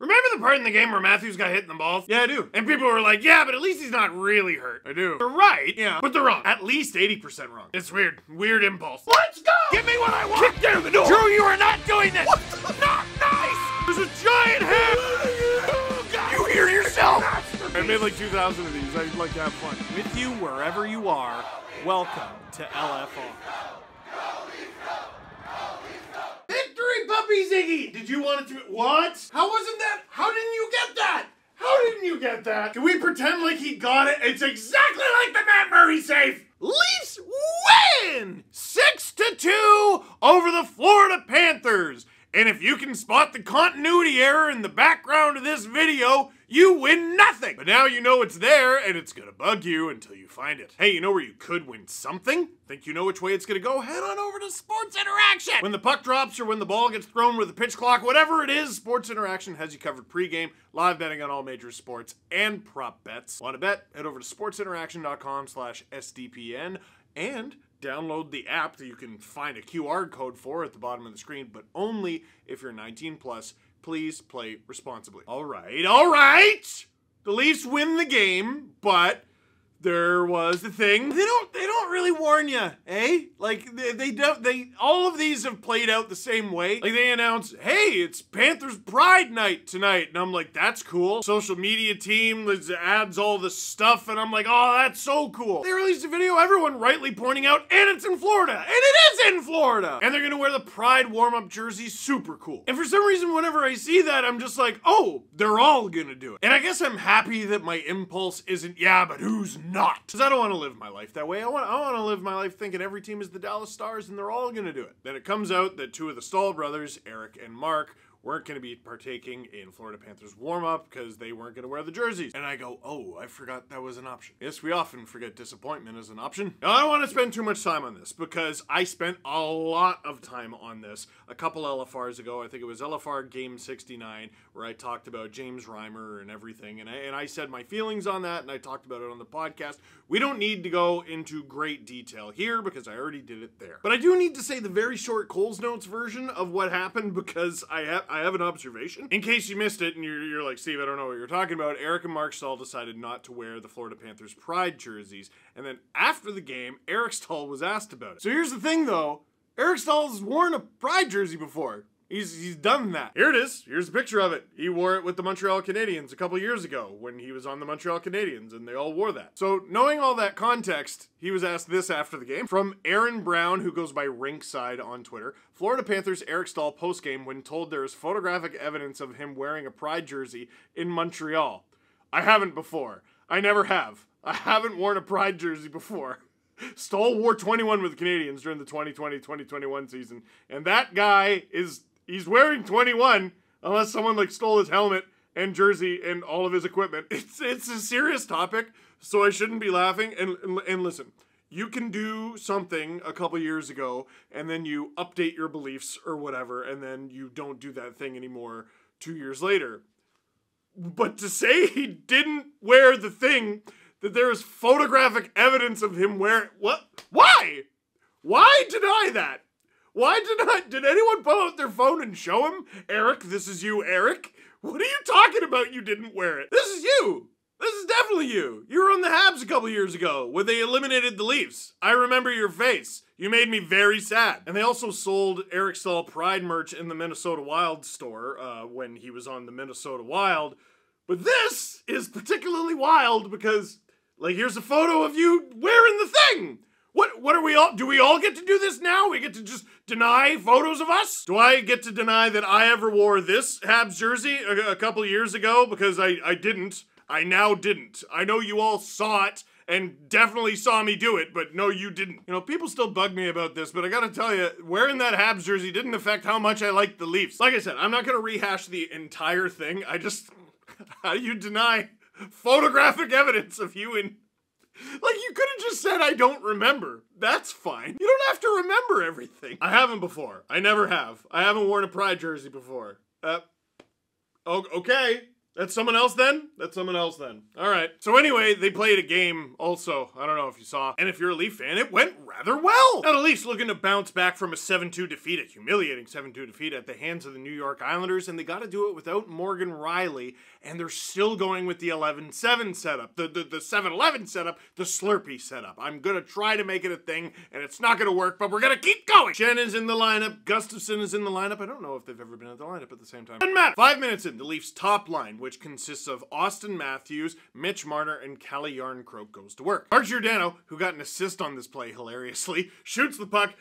Remember the part in the game where Matthews got hit in the balls? Yeah, I do. And people were like, yeah, but at least he's not really hurt. I do. They're right. Yeah. But they're wrong. At least 80% wrong. It's weird. Weird impulse. Let's go! Give me what I want! Kick down the door! Drew, you are not doing this! Not nice! There's a giant head! You hear yourself? I made like 2,000 of these. I'd like to have fun. With you wherever you are, welcome to LFR. Victory, Puppy Ziggy! Did you want it to... What? How wasn't that... How didn't you get that? How didn't you get that? Can we pretend like he got it? It's exactly like the Matt Murray save! Leafs win! 6-2 over the Florida Panthers. And if you can spot the continuity error in the background of this video, you win nothing. But now you know it's there, and it's gonna bug you until you find it. Hey, you know where you could win something? Think you know which way it's gonna go? Head on over to Sports Interaction! When the puck drops or when the ball gets thrown with a pitch clock, whatever it is, Sports Interaction has you covered pregame, live betting on all major sports, and prop bets. Want to bet? Head over to sportsinteraction.com/SDPN and download the app that you can find a QR code for at the bottom of the screen, but only if you're 19 plus. Please play responsibly. All right. The Leafs win the game, but there was the thing. They don't really warn you, eh? Like they all of these have played out the same way. Like they announce, hey, it's Panthers Pride Night tonight. And I'm like, that's cool. Social media team adds all this stuff, and I'm like, oh, that's so cool. They released a video, everyone rightly pointing out, and it's in Florida. And it is in Florida. And they're gonna wear the Pride warm-up jersey, super cool. And for some reason, whenever I see that, I'm just like, oh, they're all gonna do it. And I guess I'm happy that my impulse isn't, yeah, but who's not? Because I don't want to live my life that way. I want to live my life thinking every team is the Dallas Stars and they're all going to do it. Then it comes out that two of the Stahl brothers, Eric and Mark, weren't going to be partaking in Florida Panthers warm-up because they weren't going to wear the jerseys. And I go, oh, I forgot that was an option. Yes, we often forget disappointment as an option. Now, I don't want to spend too much time on this because I spent a lot of time on this a couple LFRs ago. I think it was LFR Game 69 where I talked about James Reimer and everything. And I said my feelings on that and I talked about it on the podcast. We don't need to go into great detail here because I already did it there. But I do need to say the very short Coles Notes version of what happened because I have an observation. In case you missed it and you're like, Steve, I don't know what you're talking about, Eric and Mark Stahl decided not to wear the Florida Panthers Pride jerseys. And then after the game, Eric Stahl was asked about it. So here's the thing though, Eric Stahl's worn a Pride jersey before. He's done that. Here it is. Here's a picture of it. He wore it with the Montreal Canadiens a couple years ago when he was on the Montreal Canadiens, and they all wore that. So knowing all that context, he was asked this after the game. From Aaron Brown, who goes by Rinkside on Twitter, Florida Panthers Eric Stahl postgame when told there is photographic evidence of him wearing a Pride jersey in Montreal. I haven't before. I never have. I haven't worn a Pride jersey before. Stahl wore 21 with the Canadiens during the 2020-2021 season, and that guy he's wearing 21 unless someone like stole his helmet and jersey and all of his equipment. It's a serious topic, so I shouldn't be laughing. And listen, you can do something a couple years ago and then you update your beliefs or whatever, and then you don't do that thing anymore 2 years later. But to say he didn't wear the thing, that there is photographic evidence of him wearing, what? Why? Why deny that? Did anyone pull out their phone and show him? Eric, this is you, Eric. What are you talking about you didn't wear it? This is you. This is definitely you. You were on the Habs a couple years ago when they eliminated the Leafs. I remember your face. You made me very sad. And they also sold Eric Stahl Pride merch in the Minnesota Wild store when he was on the Minnesota Wild. But this is particularly wild because, like, here's a photo of you wearing the thing. What are we all, do we all get to do this now? We get to just deny photos of us? Do I get to deny that I ever wore this Habs jersey a couple years ago? Because I didn't. I now didn't. I know you all saw it and definitely saw me do it, but no, you didn't. You know, people still bug me about this, but I gotta tell you, wearing that Habs jersey didn't affect how much I liked the Leafs. Like I said, I'm not gonna rehash the entire thing. How do you deny photographic evidence of you in... Like, you could have just said, I don't remember. That's fine. You don't have to remember everything. I haven't before. I never have. I haven't worn a Pride jersey before. Okay. That's someone else then? That's someone else then. All right. So anyway, they played a game also. I don't know if you saw. And if you're a Leaf fan, it went rather well. Now the Leafs looking to bounce back from a 7-2 defeat, a humiliating 7-2 defeat at the hands of the New York Islanders, and they got to do it without Morgan Riley, and they're still going with the 11-7 setup, the 7-11 setup, the Slurpee setup. I'm going to try to make it a thing, and it's not going to work, but we're going to keep going. Schenn is in the lineup, Gustafsson is in the lineup. I don't know if they've ever been in the lineup at the same time. Doesn't matter. 5 minutes in, the Leafs top line, which consists of Austin Matthews, Mitch Marner, and Calle Järnkrok goes to work. Mark Giordano, who got an assist on this play hilariously, shoots the puck,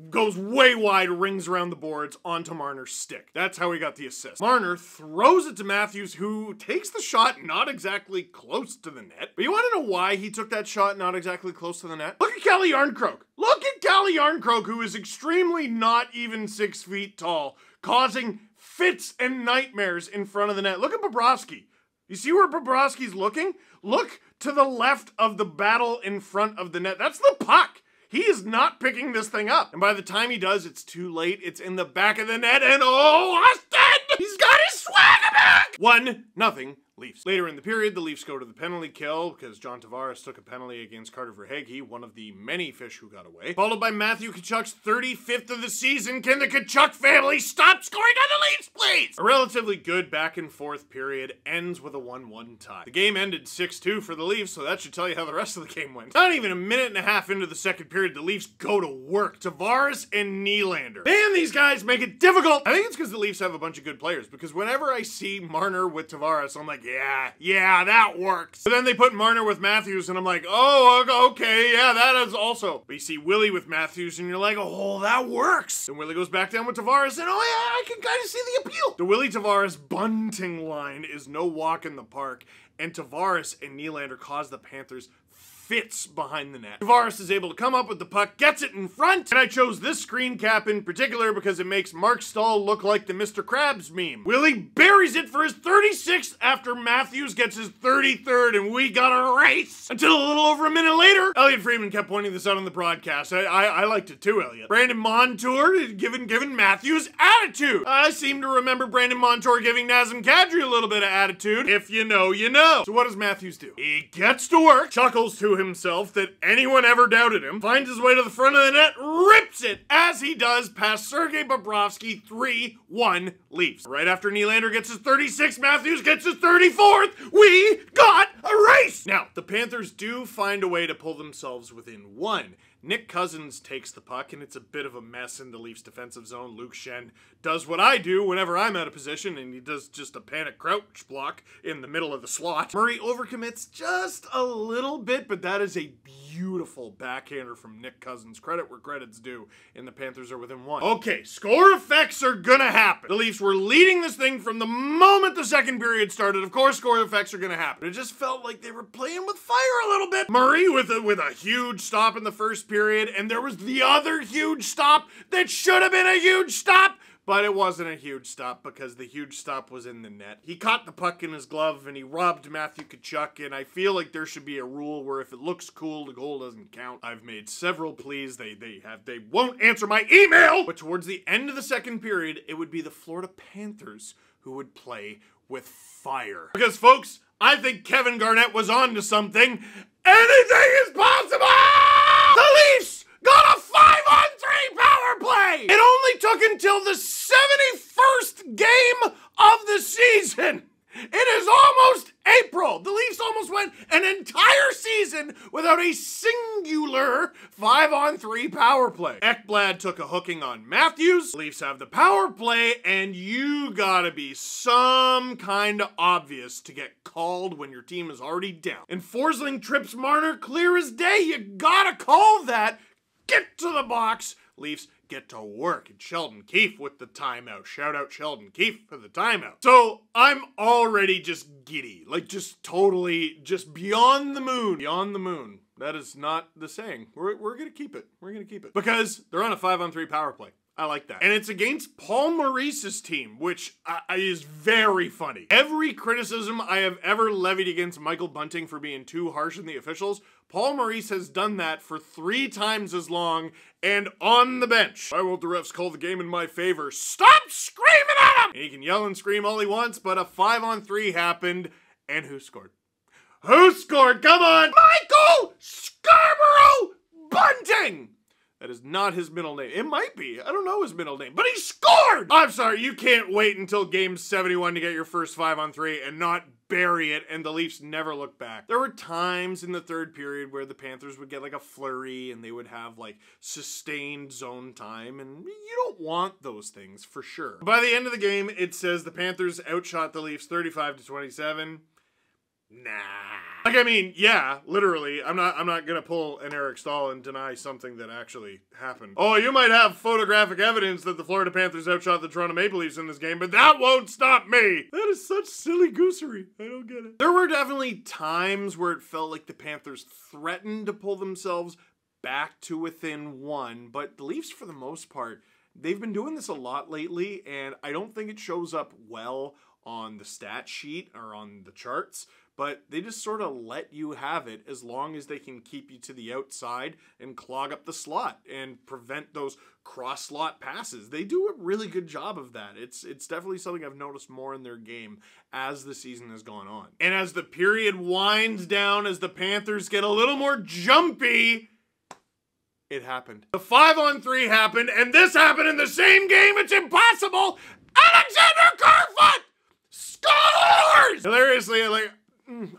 goes way wide, rings around the boards onto Marner's stick. That's how he got the assist. Marner throws it to Matthews, who takes the shot not exactly close to the net. But you want to know why he took that shot not exactly close to the net? Look at Calle Järnkrok. Look at Calle Järnkrok, who is extremely not even 6 feet tall, causing fits and nightmares in front of the net. Look at Bobrovsky. You see where Bobrovsky's looking? Look to the left of the battle in front of the net. That's the puck. He is not picking this thing up. And by the time he does, it's too late. It's in the back of the net, and oh, Austin! He's got his swagger back! 1-0 Leafs. Later in the period, the Leafs go to the penalty kill because John Tavares took a penalty against Carter Verhaeghe, one of the many fish who got away. Followed by Matthew Tkachuk's 35th of the season. Can the Tkachuk family stop scoring on the Leafs, please? A relatively good back and forth period ends with a 1-1 tie. The game ended 6-2 for the Leafs, so that should tell you how the rest of the game went. Not even a minute and a half into the second period, the Leafs go to work. Tavares and Nylander. Man, these guys make it difficult. I think it's because the Leafs have a bunch of good players, because whenever I see Marner with Tavares, I'm like, yeah, that works. But then they put Marner with Matthews, and I'm like, oh, okay, yeah, that is also. But you see Willie with Matthews, and you're like, oh, that works. And Willie goes back down with Tavares, and oh, yeah, I can kind of see the appeal. The Willie Tavares bunting line is no walk in the park, and Tavares and Nylander cause the Panthers fits behind the net. Tavares is able to come up with the puck, gets it in front, and I chose this screen cap in particular because it makes Mark Stahl look like the Mr. Krabs meme. Willie buries it for his 36th after Matthews gets his 33rd, and we got a race. Until a little over a minute later, Elliot Friedman kept pointing this out on the broadcast. I liked it too, Elliot. Brandon Montour giving Matthews attitude. I seem to remember Brandon Montour giving Nazem Kadri a little bit of attitude. If you know, you know. So what does Matthews do? He gets to work, chuckles to himself that anyone ever doubted him, finds his way to the front of the net, rips it as he does past Sergei Bobrovsky. 3-1 Leafs. Right after Nylander gets his 36th, Matthews gets his 34th. We got a race! Now, the Panthers do find a way to pull themselves within one. Nick Cousins takes the puck, and it's a bit of a mess in the Leafs defensive zone. Luke Schenn does what I do whenever I'm out of position, and he does just a panic crouch block in the middle of the slot. Murray overcommits just a little bit, but that is a beautiful backhander from Nick Cousins. Credit where credit's due, and the Panthers are within one. Okay, score effects are gonna happen. The Leafs were leading this thing from the moment the second period started. Of course, score effects are gonna happen. It just felt like they were playing with fire a little bit. Murray with a huge stop in the first period, and there was the other huge stop that should have been a huge stop, but it wasn't a huge stop because the huge stop was in the net. He caught the puck in his glove and he robbed Matthew Tkachuk, and I feel like there should be a rule where if it looks cool, the goal doesn't count. I've made several pleas. They won't answer my email! But towards the end of the second period, it would be the Florida Panthers who would play with fire. Because folks, I think Kevin Garnett was on to something. Anything is possible! The Leafs got a 5-on-3 power play! It only took until the 71st game of the season. It is almost April. The Leafs almost went an entire season without a singular 5-on-3 power play. Ekblad took a hooking on Matthews. The Leafs have the power play, and you gotta be some kind of obvious to get called when your team is already down. And Forsling trips Marner clear as day. You gotta call that. Get to the box. Leafs get to work, and Sheldon Keefe with the timeout. Shout out Sheldon Keefe for the timeout. So I'm already just giddy, like just totally, just beyond the moon. Beyond the moon. That is not the saying. We're gonna keep it. We're gonna keep it. Because they're on a 5-on-3 power play. I like that. And it's against Paul Maurice's team, which is very funny. Every criticism I have ever levied against Michael Bunting for being too harsh on the officials, Paul Maurice has done that for 3 times as long and on the bench. Why won't the refs call the game in my favor? Stop screaming at him! And he can yell and scream all he wants, but a 5-on-3 happened, and who scored? Who scored? Come on! Michael Scarborough Bunting! That is not his middle name. It might be. I don't know his middle name. But he scored! I'm sorry, you can't wait until game 71 to get your first 5-on-3 and not bury it, and the Leafs never look back. There were times in the third period where the Panthers would get like a flurry and they would have like sustained zone time, and you don't want those things for sure. By the end of the game, it says the Panthers outshot the Leafs 35-27. Nah. Like, I mean, yeah, literally. I'm not gonna pull an Eric Stahl and deny something that actually happened. Oh, you might have photographic evidence that the Florida Panthers outshot the Toronto Maple Leafs in this game, but that won't stop me! That is such silly goosery. I don't get it. There were definitely times where it felt like the Panthers threatened to pull themselves back to within one, but the Leafs, for the most part, they've been doing this a lot lately, and I don't think it shows up well on the stat sheet or on the charts, but they just sort of let you have it as long as they can keep you to the outside and clog up the slot and prevent those cross-slot passes. They do a really good job of that. It's definitely something I've noticed more in their game as the season has gone on. And as the period winds down, as the Panthers get a little more jumpy, it happened. The 5-on-3 happened, and this happened in the same game. It's impossible! Alexander Kerfoot scores! Hilariously, like,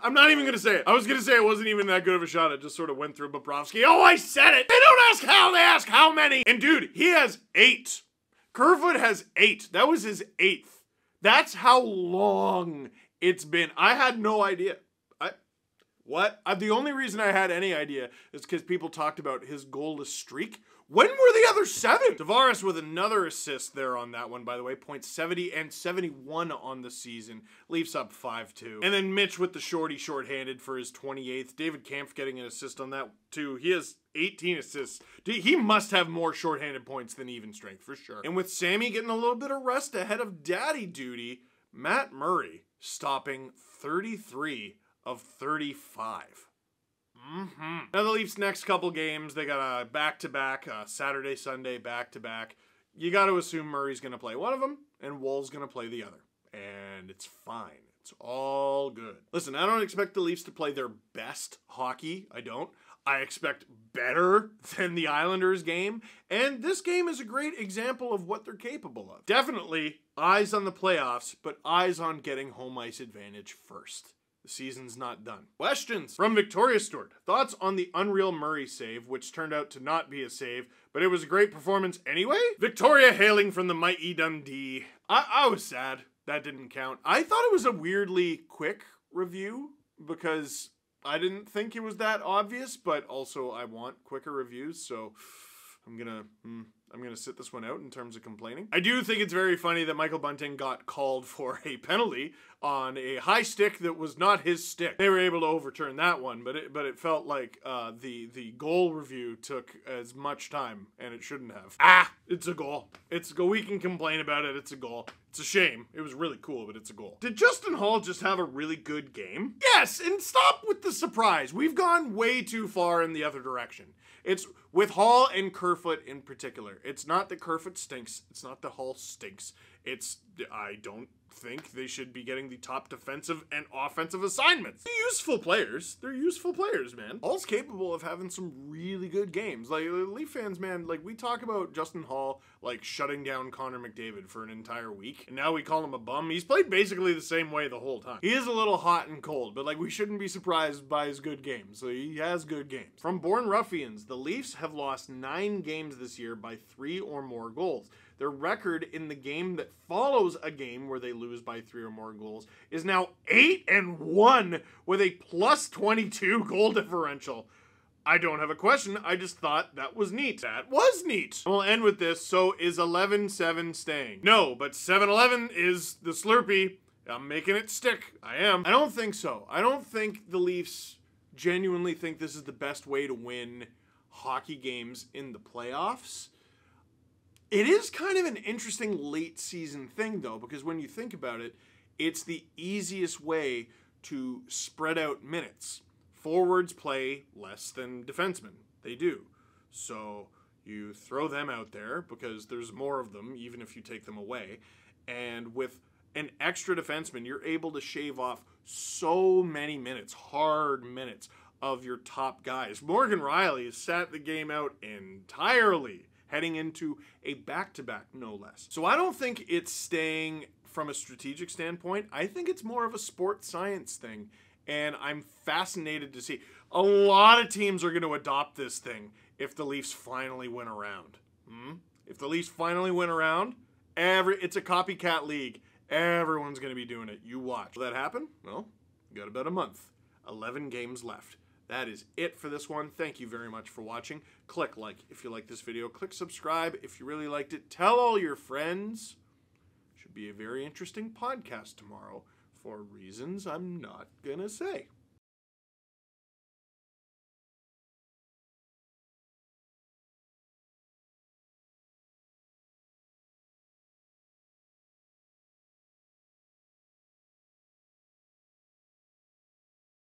I'm not even gonna say it. I was gonna say it wasn't even that good of a shot. It just sort of went through Bobrovsky. Oh, I said it! They don't ask how, they ask how many! And dude, he has 8. Kerfoot has 8. That was his 8th. That's how long it's been. I had no idea. The only reason I had any idea is because people talked about his goalless streak. When were the other 7? Tavares with another assist there on that one, by the way. Points 70 and 71 on the season. Leafs up 5-2. And then Mitch with the shorty shorthanded for his 28th. David Kampf getting an assist on that too. He has 18 assists. He must have more shorthanded points than even strength for sure. And with Sammy getting a little bit of rest ahead of daddy duty, Matt Murray stopping 33 of 35. Now the Leafs' next couple games, they got a back-to-back, Saturday, Sunday, back-to-back. You got to assume Murray's going to play one of them, and Woll's going to play the other. And it's fine. It's all good. Listen, I don't expect the Leafs to play their best hockey. I don't. I expect better than the Islanders game, and this game is a great example of what they're capable of. Definitely eyes on the playoffs, but eyes on getting home ice advantage first. The season's not done. Questions from Victoria Stewart. Thoughts on the unreal Murray save, which turned out to not be a save, but it was a great performance anyway? Victoria hailing from the mighty Dundee. I was sad that didn't count. I thought it was a weirdly quick review because I didn't think it was that obvious, but also I want quicker reviews, so I'm gonna sit this one out in terms of complaining. I do think it's very funny that Michael Bunting got called for a penalty on a high stick that was not his stick. They were able to overturn that one, but it felt like the goal review took as much time, and it shouldn't have. It's a goal. It's a goal. We can complain about it. It's a goal. It's a shame. It was really cool, but it's a goal. Did Justin Holl just have a really good game? Yes, and stop with the surprise. We've gone way too far in the other direction. It's with Holl and Kerfoot in particular. It's not that Kerfoot stinks. It's not that Holl stinks. I don't think they should be getting the top defensive and offensive assignments. They're useful players. They're useful players, man. Holl's capable of having some really good games. Like, Leaf fans, man, like, we talk about Justin Holl, like, shutting down Connor McDavid for an entire week, and now we call him a bum. He's played basically the same way the whole time. He is a little hot and cold, but, like, we shouldn't be surprised by his good games. So he has good games. From Born Ruffians, the Leafs have lost 9 games this year by 3 or more goals. Their record in the game that follows a game where they lose by 3 or more goals is now 8-1 with a +22 goal differential. I don't have a question. I just thought that was neat. That was neat. We'll end with this. So is 11-7 staying? No, but 7-11 is the Slurpee. I'm making it stick. I am. I don't think so. I don't think the Leafs genuinely think this is the best way to win hockey games in the playoffs. It is kind of an interesting late season thing, though, because when you think about it, it's the easiest way to spread out minutes. Forwards play less than defensemen. They do. So you throw them out there because there's more of them, even if you take them away. And with an extra defenseman, you're able to shave off so many minutes, hard minutes, of your top guys. Morgan Rielly has sat the game out entirely, heading into a back-to-back, no less. So I don't think it's staying from a strategic standpoint. I think it's more of a sports science thing, and I'm fascinated to see. A lot of teams are going to adopt this thing if the Leafs finally win a round. If the Leafs finally win a round, it's a copycat league. Everyone's going to be doing it. You watch. Will that happen? Well, you got about a month. 11 games left. That is it for this one. Thank you very much for watching. Click like if you like this video. Click subscribe if you really liked it. Tell all your friends. Should be a very interesting podcast tomorrow for reasons I'm not going to say.